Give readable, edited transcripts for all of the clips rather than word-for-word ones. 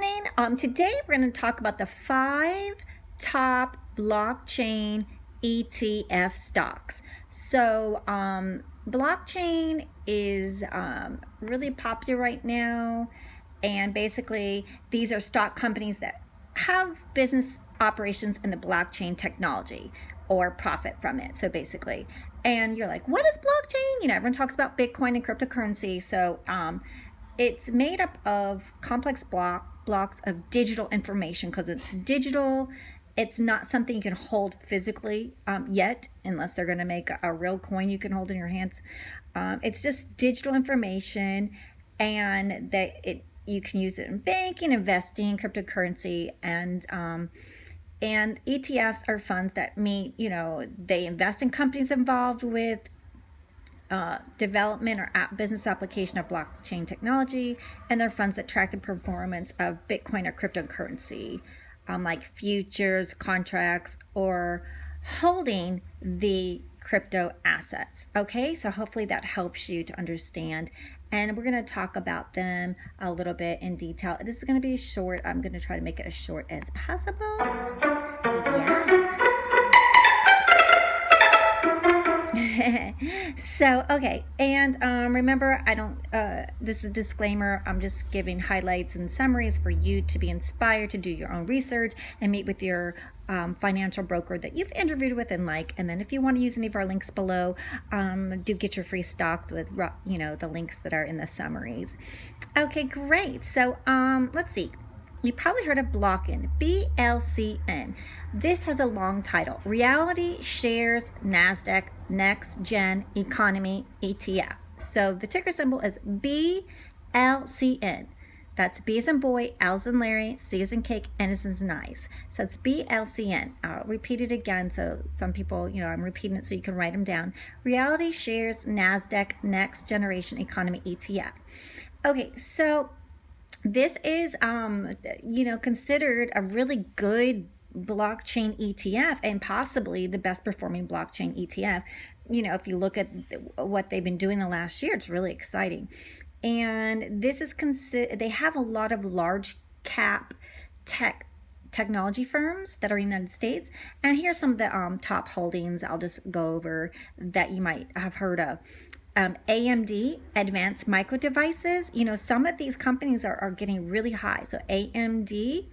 listening. Today we're going to talk about the 5 top blockchain ETF stocks. So, blockchain is really popular right now, and basically these are stock companies that have business operations in the blockchain technology or profit from it. So basically, and you're like, what is blockchain? Everyone talks about Bitcoin and cryptocurrency. So it's made up of complex blocks of digital information. Because it's digital, it's not something you can hold physically yet, unless they're going to make a real coin you can hold in your hands. It's just digital information, and you can use it in banking, investing, cryptocurrency, and ETFs are funds that they invest in companies involved with development or business application of blockchain technology, and they're funds that track the performance of Bitcoin or cryptocurrency, like futures, contracts, or holding the crypto assets. Okay, so hopefully that helps you to understand, and we're going to talk about them a little bit in detail. This is going to be short. I'm going to try to make it as short as possible. Yeah. So, okay, and remember, this is a disclaimer. I'm just giving highlights and summaries for you to be inspired to do your own research and meet with your financial broker that you've interviewed with and then if you want to use any of our links below, do get your free stocks with the links that are in the summaries. Okay, great. So let's see. You probably heard of BLCN, BLCN. This has a long title: Reality Shares NASDAQ Next Gen Economy ETF. So the ticker symbol is BLCN. That's B as in boy, L as in Larry, C as in cake, N as in nice. So it's BLCN. I'll repeat it again. So some people, I'm repeating it so you can write them down. Reality Shares NASDAQ Next Generation Economy ETF. Okay, so this is, considered a really good blockchain ETF, and possibly the best performing blockchain ETF. If you look at what they've been doing the last year, it's really exciting. And this is they have a lot of large cap technology firms that are in the United States. And here's some of the top holdings I'll just go over that you might have heard of. AMD, Advanced Micro Devices. Some of these companies are getting really high. So AMD,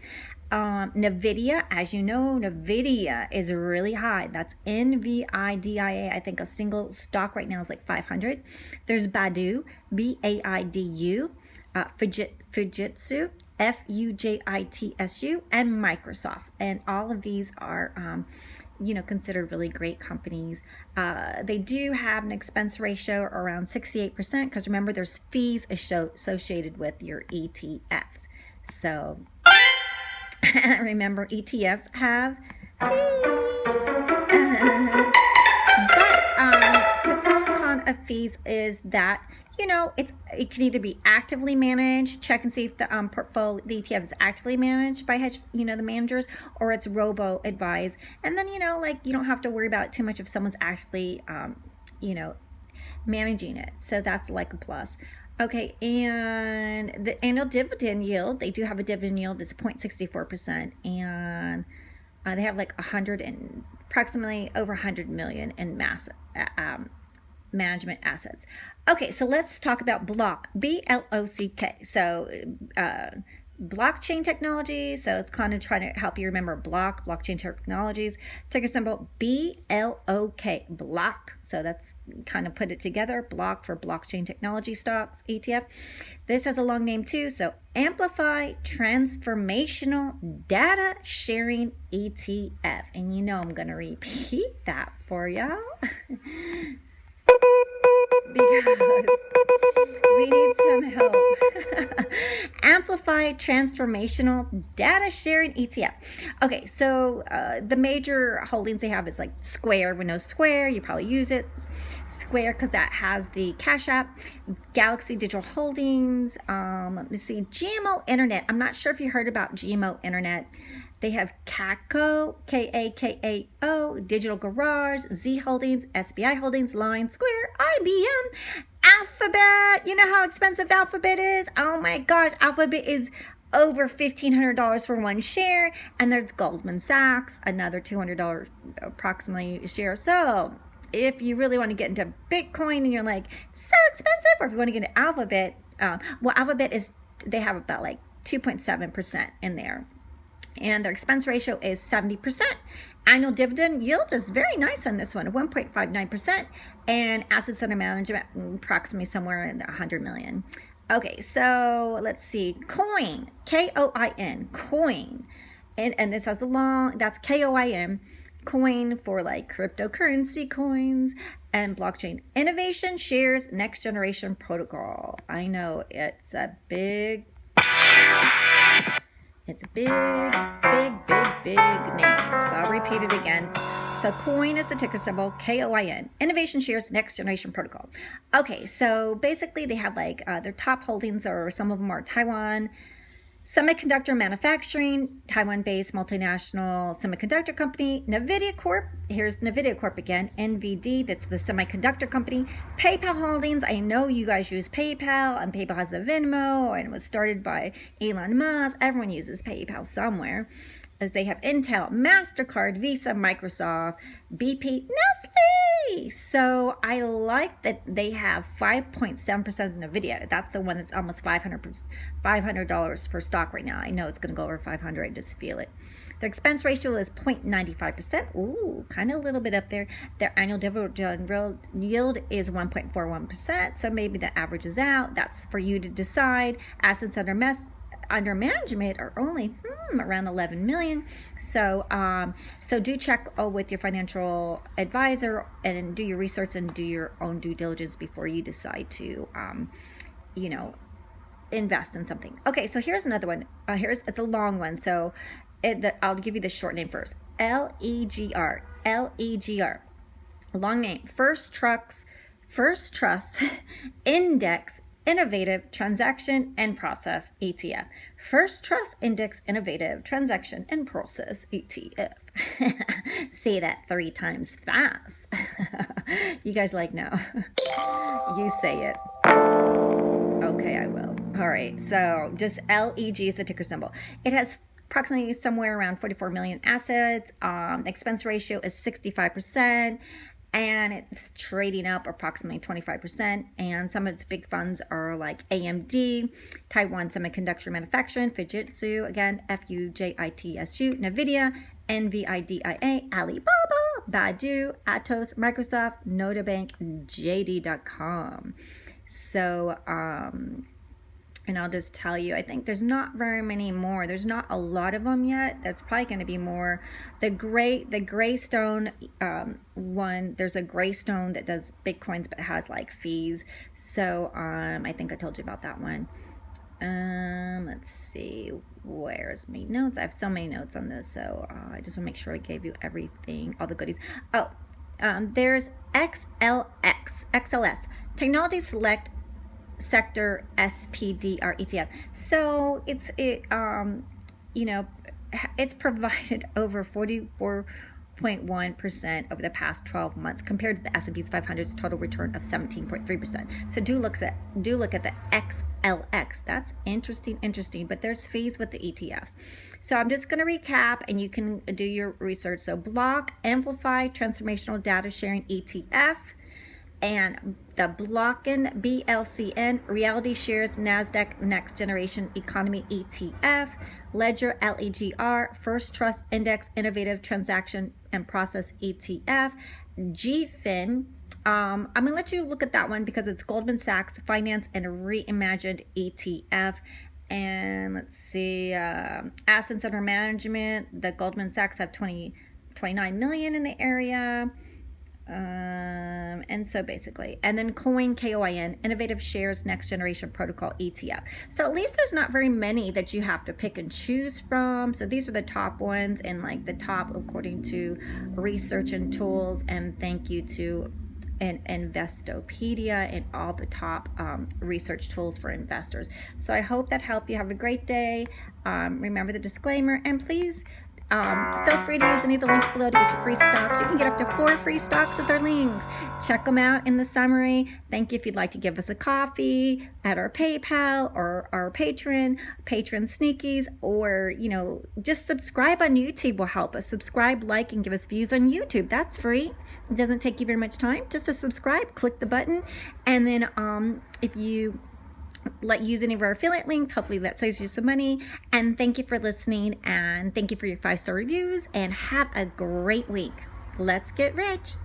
NVIDIA, as you know, NVIDIA is really high. That's NVIDIA. I think a single stock right now is like 500. There's Baidu, BAIDU, Fujitsu, FUJITSU, and Microsoft. And all of these are considered really great companies. They do have an expense ratio around 68%, because remember, there's fees associated with your ETFs. So remember, ETFs have fees. But the pro and con of fees is that it can either be actively managed. Check and see if the portfolio, the ETF, is actively managed by the managers, or it's robo advised. And then you don't have to worry about it too much if someone's actively managing it. So that's like a plus. Okay, and the annual dividend yield, they do have a dividend yield. It's 0.64%, and they have like approximately over 100 million in management assets. Okay, so let's talk about Block, BLOCK. So blockchain technology. So it's kind of trying to help you remember blockchain technologies. Ticker symbol BLOK, Block. So that's kind of put it together, Block for blockchain technology stocks ETF. This has a long name too. So Amplify Transformational Data Sharing ETF. And I'm going to repeat that for y'all. Because we need some help. Amplify Transformational Data Sharing ETF. Okay, so the major holdings they have is like Square. We know Square, you probably use it. Square, because that has the Cash App. Galaxy Digital Holdings. Let me see. GMO Internet. I'm not sure if you heard about GMO Internet. They have Kakao, Kakao, Digital Garage, Z Holdings, SBI Holdings, Line, Square, IBM, Alphabet. You know how expensive Alphabet is? Oh my gosh, Alphabet is over $1,500 for one share, and there's Goldman Sachs, another $200 approximately share. So if you really want to get into Bitcoin and you're like, so expensive, or if you want to get into Alphabet, Alphabet they have about like 2.7% in there, and their expense ratio is 70%. Annual dividend yield is very nice on this one, 1.59%, and assets under management approximately somewhere in the 100 million. Okay, so let's see. Coin, K-O-I-N, coin. And this has that's K-O-I-N, coin for like cryptocurrency coins and blockchain. Innovation shares next generation protocol. I know it's a big big name. So I'll repeat it again. So coin is the ticker symbol, K-O-I-N. Innovation shares next generation protocol. Okay, so basically they have like their top holdings, or some of them are Taiwan Semiconductor Manufacturing, Taiwan-based multinational semiconductor company, NVIDIA Corp. Here's NVIDIA Corp again, NVD, that's the semiconductor company. PayPal Holdings, I know you guys use PayPal, and PayPal has the Venmo, and it was started by Elon Musk. Everyone uses PayPal somewhere. As they have Intel, MasterCard, Visa, Microsoft, BP, Nestle. So I like that they have 5.7% of NVIDIA. That's the one that's almost $500 per stock right now. I know it's going to go over 500. I just feel it. Their expense ratio is 0.95%. Ooh, kind of a little bit up there. Their annual dividend yield is 1.41%. So maybe that averages out. That's for you to decide. Assets under management are only around 11 million. So do check with your financial advisor and do your research and do your own due diligence before you decide to invest in something. Okay, so here's another one. It's a long one, so I'll give you the short name first. LEGR, long name. First Trust Index Innovative Transaction and Process ETF. First Trust Index Innovative Transaction and Process ETF. Say that 3 times fast. You guys like no? You say it. Okay, I will. All right, so just LEG is the ticker symbol. It has approximately somewhere around 44 million assets. Expense ratio is 65%. And it's trading up approximately 25%. And some of its big funds are like AMD, Taiwan Semiconductor Manufacturing, Fujitsu, again, FUJITSU, NVIDIA, NVIDIA, Alibaba, Baidu, Atos, Microsoft, Notabank, JD.com. So, and I'll just tell you, I think there's not very many more. There's not a lot of them yet. There's probably going to be more. The Greystone one, there's a Greystone that does Bitcoins but has like fees. So I think I told you about that one. Let's see, where's my notes? I have so many notes on this, so I just want to make sure I gave you everything, all the goodies. There's XLS, Technology Select Sector SPDR ETF. So it's provided over 44.1% over the past 12 months compared to the S&P's 500's total return of 17.3%. So do look at the XLX. That's interesting, but there's fees with the ETFs. So I'm just going to recap and you can do your research. So Block Amplify Transformational Data Sharing ETF, and the BLCN, BLCN, Reality Shares NASDAQ Next Generation Economy ETF, Ledger LEGR, First Trust Index Innovative Transaction and Process ETF, GFIN. I'm going to let you look at that one because it's Goldman Sachs Finance and Reimagined ETF. And let's see, assets under management, the Goldman Sachs have 29 million in the area. And so basically, and then Coin, K-O-I-N, Innovative Shares Next Generation Protocol ETF. So at least there's not very many that you have to pick and choose from. So these are the top ones, and like the top according to Research and Tools, and thank you to Investopedia and all the top research tools for investors. So I hope that helped you. Have a great day. Remember the disclaimer, and please Feel free to use any of the links below to get your free stocks. You can get up to 4 free stocks with our links. Check them out in the summary. Thank you if you'd like to give us a coffee at our PayPal or our patron sneakies, or just subscribe on YouTube will help us. Subscribe, like, and give us views on YouTube. That's free. It doesn't take you very much time. Just to subscribe, click the button, and then if you use any of our affiliate links, hopefully that saves you some money. And thank you for listening, and thank you for your 5-star reviews, and have a great week. Let's get rich.